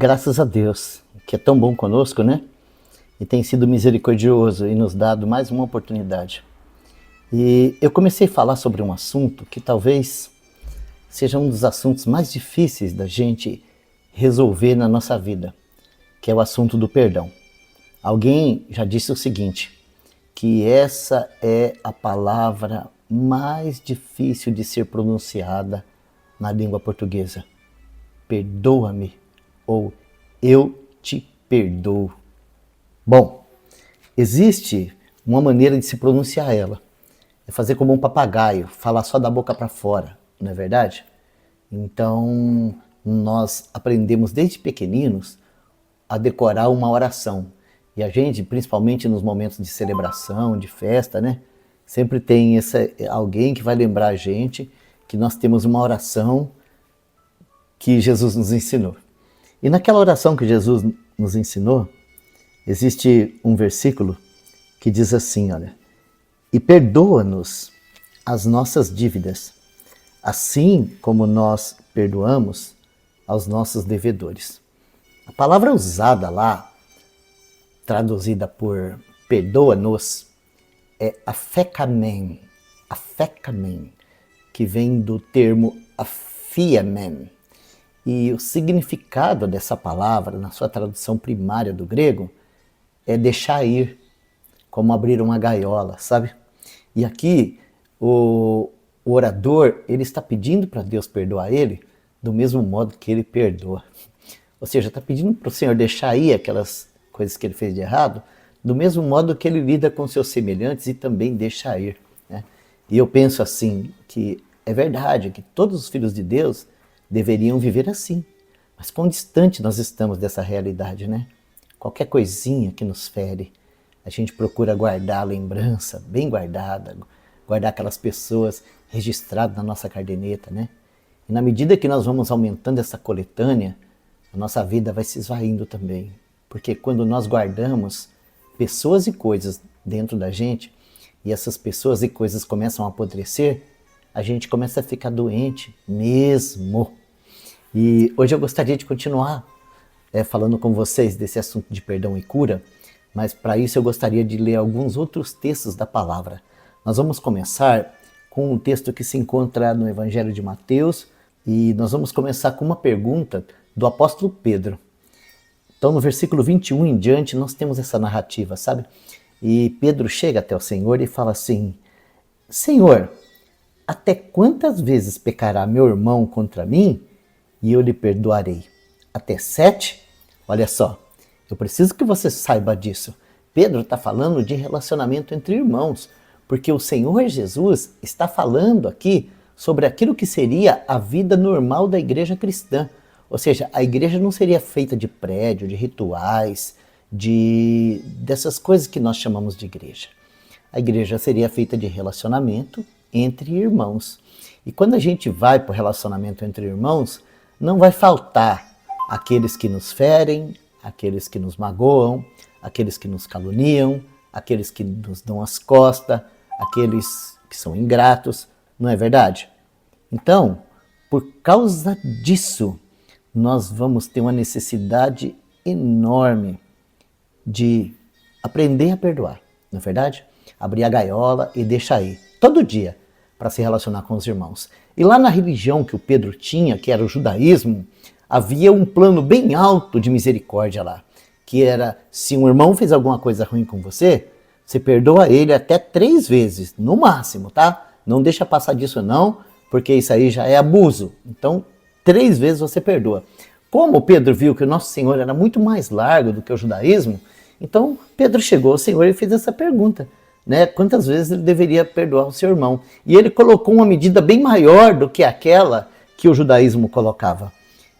Graças a Deus, que é tão bom conosco, né? E tem sido misericordioso e nos dado mais uma oportunidade. E eu comecei a falar sobre um assunto que talvez seja um dos assuntos mais difíceis da gente resolver na nossa vida, que é o assunto do perdão. Alguém já disse o seguinte, que essa é a palavra mais difícil de ser pronunciada na língua portuguesa. Perdoa-me ou eu te perdoo. Bom, existe uma maneira de se pronunciar ela. É fazer como um papagaio, falar só da boca para fora, não é verdade? Então, nós aprendemos desde pequeninos a decorar uma oração. E a gente, principalmente nos momentos de celebração, de festa, né? Sempre tem alguém que vai lembrar a gente que nós temos uma oração que Jesus nos ensinou. E naquela oração que Jesus nos ensinou, existe um versículo que diz assim, olha, e perdoa-nos as nossas dívidas, assim como nós perdoamos aos nossos devedores. A palavra usada lá, traduzida por perdoa-nos, é afekamen, que vem do termo afiamen. E o significado dessa palavra, na sua tradução primária do grego, é deixar ir, como abrir uma gaiola, sabe? E aqui, o orador, ele está pedindo para Deus perdoar ele do mesmo modo que ele perdoa. Ou seja, está pedindo para o Senhor deixar ir aquelas coisas que ele fez de errado, do mesmo modo que ele lida com seus semelhantes e também deixa ir, né? E eu penso assim, que é verdade, que todos os filhos de Deus deveriam viver assim. Mas quão distante nós estamos dessa realidade, né? Qualquer coisinha que nos fere, a gente procura guardar a lembrança, bem guardada, guardar aquelas pessoas registradas na nossa caderneta, né? E na medida que nós vamos aumentando essa coletânea, a nossa vida vai se esvaindo também. Porque quando nós guardamos pessoas e coisas dentro da gente, e essas pessoas e coisas começam a apodrecer, a gente começa a ficar doente mesmo. E hoje eu gostaria de continuar falando com vocês desse assunto de perdão e cura, mas para isso eu gostaria de ler alguns outros textos da palavra. Nós vamos começar com um texto que se encontra no Evangelho de Mateus, e nós vamos começar com uma pergunta do apóstolo Pedro. Então no versículo 21 em diante nós temos essa narrativa, sabe? E Pedro chega até o Senhor e fala assim, Senhor, até quantas vezes pecará meu irmão contra mim e eu lhe perdoarei? Até 7? Olha só, eu preciso que você saiba disso. Pedro está falando de relacionamento entre irmãos, porque o Senhor Jesus está falando aqui sobre aquilo que seria a vida normal da igreja cristã. Ou seja, a igreja não seria feita de prédio, de rituais, dessas coisas que nós chamamos de igreja. A igreja seria feita de relacionamento entre irmãos. E quando a gente vai para o relacionamento entre irmãos, não vai faltar aqueles que nos ferem, aqueles que nos magoam, aqueles que nos caluniam, aqueles que nos dão as costas, aqueles que são ingratos, não é verdade? Então, por causa disso, nós vamos ter uma necessidade enorme de aprender a perdoar, não é verdade? Abrir a gaiola e deixar ir, todo dia, para se relacionar com os irmãos. E lá na religião que o Pedro tinha, que era o judaísmo, havia um plano bem alto de misericórdia lá, que era, se um irmão fez alguma coisa ruim com você, você perdoa ele até 3 vezes, no máximo, tá? Não deixa passar disso não, porque isso aí já é abuso. Então, 3 vezes você perdoa. Como o Pedro viu que o nosso Senhor era muito mais largo do que o judaísmo, então Pedro chegou ao Senhor e fez essa pergunta, né? Quantas vezes ele deveria perdoar o seu irmão? E ele colocou uma medida bem maior do que aquela que o judaísmo colocava.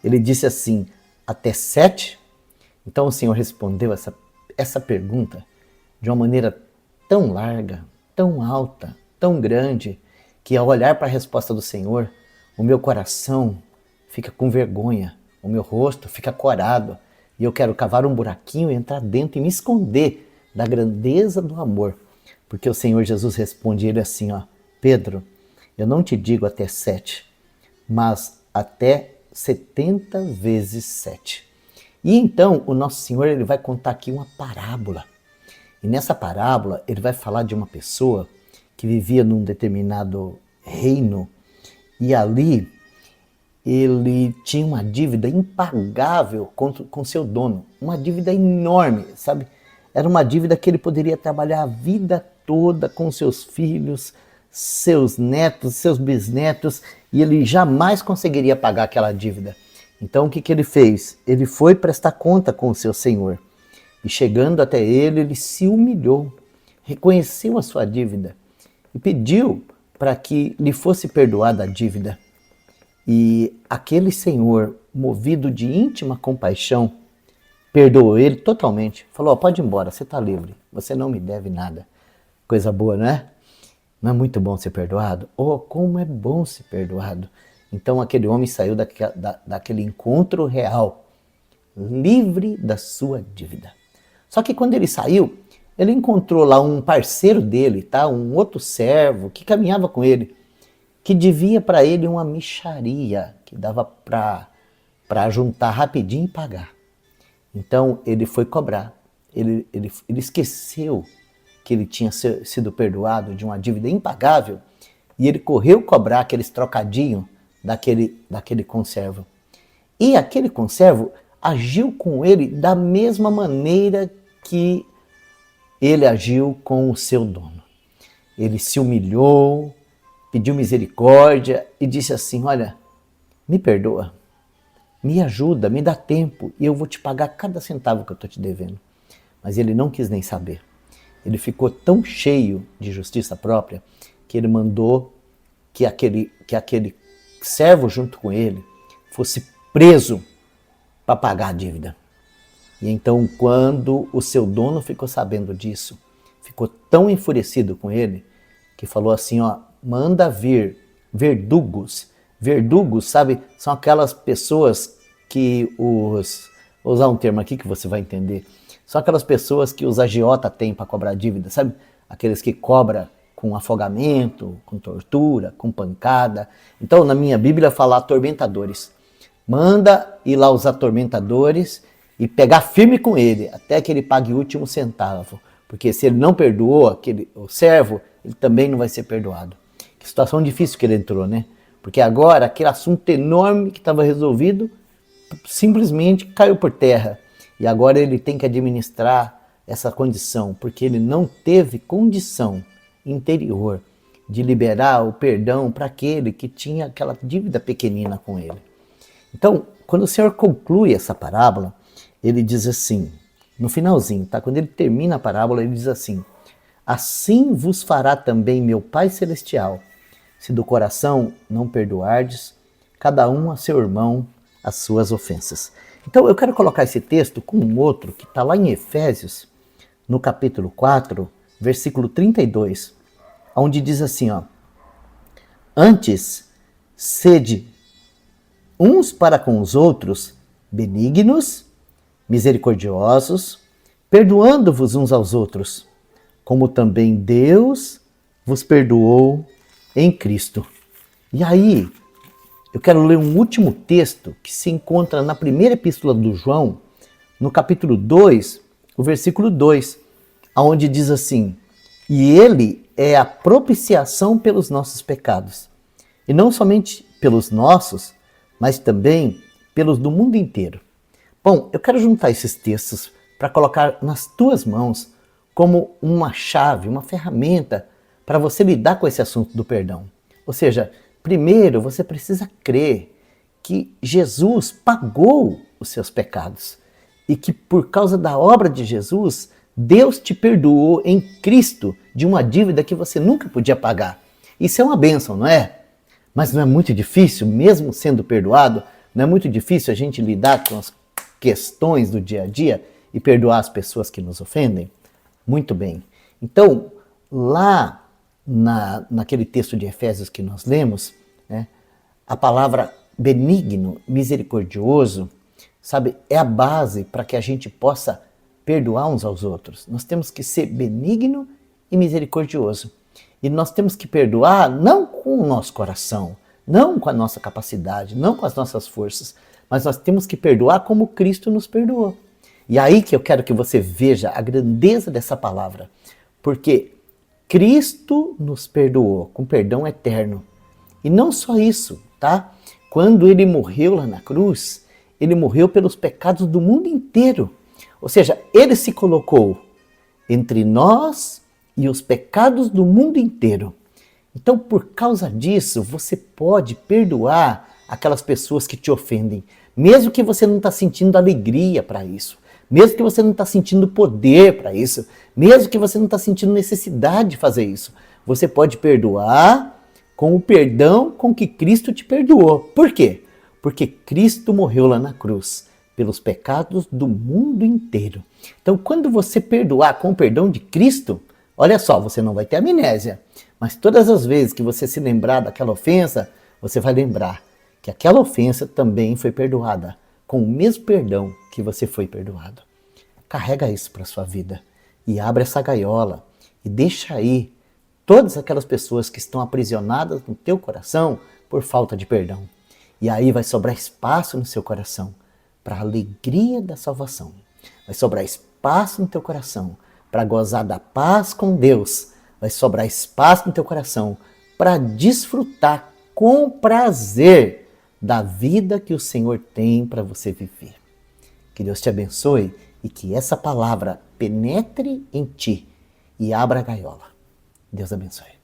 Ele disse assim, até 7? Então o Senhor respondeu essa pergunta de uma maneira tão larga, tão alta, tão grande, que ao olhar para a resposta do Senhor, o meu coração fica com vergonha, o meu rosto fica corado, e eu quero cavar um buraquinho e entrar dentro e me esconder da grandeza do amor. Porque o Senhor Jesus responde ele assim, ó, Pedro, eu não te digo até 7, mas até 70 vezes 7. E então o nosso Senhor ele vai contar aqui uma parábola. E nessa parábola ele vai falar de uma pessoa que vivia num determinado reino e ali ele tinha uma dívida impagável com seu dono, uma dívida enorme, sabe? Era uma dívida que ele poderia trabalhar a vida toda com seus filhos, seus netos, seus bisnetos, e ele jamais conseguiria pagar aquela dívida. Então o que ele fez? Ele foi prestar conta com o seu senhor. E chegando até ele, ele se humilhou, reconheceu a sua dívida e pediu para que lhe fosse perdoada a dívida. E aquele senhor, movido de íntima compaixão, perdoou ele totalmente. Falou, pode ir embora, você está livre, você não me deve nada. Coisa boa, não é? Não é muito bom ser perdoado? Oh, como é bom ser perdoado. Então aquele homem saiu daquele encontro real, livre da sua dívida. Só que quando ele saiu, ele encontrou lá um parceiro dele, tá? Um outro servo que caminhava com ele, que devia para ele uma mixaria, que dava para juntar rapidinho e pagar. Então ele foi cobrar, ele esqueceu que ele tinha sido perdoado de uma dívida impagável e ele correu cobrar aqueles trocadinhos daquele conservo. E aquele conservo agiu com ele da mesma maneira que ele agiu com o seu dono. Ele se humilhou, pediu misericórdia e disse assim, olha, me perdoa, me ajuda, me dá tempo e eu vou te pagar cada centavo que eu estou te devendo. Mas ele não quis nem saber. Ele ficou tão cheio de justiça própria que ele mandou que aquele servo junto com ele fosse preso para pagar a dívida. E então quando o seu dono ficou sabendo disso, ficou tão enfurecido com ele que falou assim, ó, manda vir verdugos. Verdugos, sabe, são aquelas pessoas que vou usar um termo aqui que você vai entender, são aquelas pessoas que os agiota têm para cobrar dívida, sabe? Aqueles que cobram com afogamento, com tortura, com pancada. Então, na minha Bíblia fala atormentadores. Manda ir lá os atormentadores e pegar firme com ele, até que ele pague o último centavo. Porque se ele não perdoou o servo, ele também não vai ser perdoado. Que situação difícil que ele entrou, né? Porque agora aquele assunto enorme que estava resolvido simplesmente caiu por terra. E agora ele tem que administrar essa condição, porque ele não teve condição interior de liberar o perdão para aquele que tinha aquela dívida pequenina com ele. Então, quando o Senhor conclui essa parábola, ele diz assim, no finalzinho, tá? Quando ele termina a parábola, ele diz assim, assim vos fará também meu Pai Celestial, se do coração não perdoardes, cada um a seu irmão as suas ofensas. Então eu quero colocar esse texto com um outro que está lá em Efésios, no capítulo 4, versículo 32, onde diz assim, ó, antes, sede uns para com os outros benignos, misericordiosos, perdoando-vos uns aos outros, como também Deus vos perdoou em Cristo. E aí, eu quero ler um último texto que se encontra na primeira epístola do João, no capítulo 2, o versículo 2, onde diz assim, e ele é a propiciação pelos nossos pecados, e não somente pelos nossos, mas também pelos do mundo inteiro. Bom, eu quero juntar esses textos para colocar nas tuas mãos como uma chave, uma ferramenta para você lidar com esse assunto do perdão. Ou seja, primeiro você precisa crer que Jesus pagou os seus pecados e que por causa da obra de Jesus, Deus te perdoou em Cristo de uma dívida que você nunca podia pagar. Isso é uma bênção, não é? Mas não é muito difícil, mesmo sendo perdoado, não é muito difícil a gente lidar com as questões do dia a dia e perdoar as pessoas que nos ofendem? Muito bem. Então, lá naquele texto de Efésios que nós lemos, né, a palavra benigno, misericordioso, sabe, é a base para que a gente possa perdoar uns aos outros. Nós temos que ser benigno e misericordioso. E nós temos que perdoar não com o nosso coração, não com a nossa capacidade, não com as nossas forças, mas nós temos que perdoar como Cristo nos perdoou. E aí que eu quero que você veja a grandeza dessa palavra, porque Cristo nos perdoou com perdão eterno. E não só isso, tá? Quando ele morreu lá na cruz, ele morreu pelos pecados do mundo inteiro. Ou seja, ele se colocou entre nós e os pecados do mundo inteiro. Então, por causa disso, você pode perdoar aquelas pessoas que te ofendem, mesmo que você não está sentindo alegria para isso, mesmo que você não está sentindo poder para isso, mesmo que você não está sentindo necessidade de fazer isso. Você pode perdoar com o perdão com que Cristo te perdoou. Por quê? Porque Cristo morreu lá na cruz pelos pecados do mundo inteiro. Então, quando você perdoar com o perdão de Cristo, olha só, você não vai ter amnésia, mas todas as vezes que você se lembrar daquela ofensa, você vai lembrar que aquela ofensa também foi perdoada, com o mesmo perdão que você foi perdoado. Carrega isso para a sua vida e abre essa gaiola e deixa aí todas aquelas pessoas que estão aprisionadas no teu coração por falta de perdão. E aí vai sobrar espaço no seu coração para a alegria da salvação. Vai sobrar espaço no teu coração para gozar da paz com Deus. Vai sobrar espaço no teu coração para desfrutar com prazer da vida que o Senhor tem para você viver. Que Deus te abençoe e que essa palavra penetre em ti e abra a gaiola. Deus abençoe.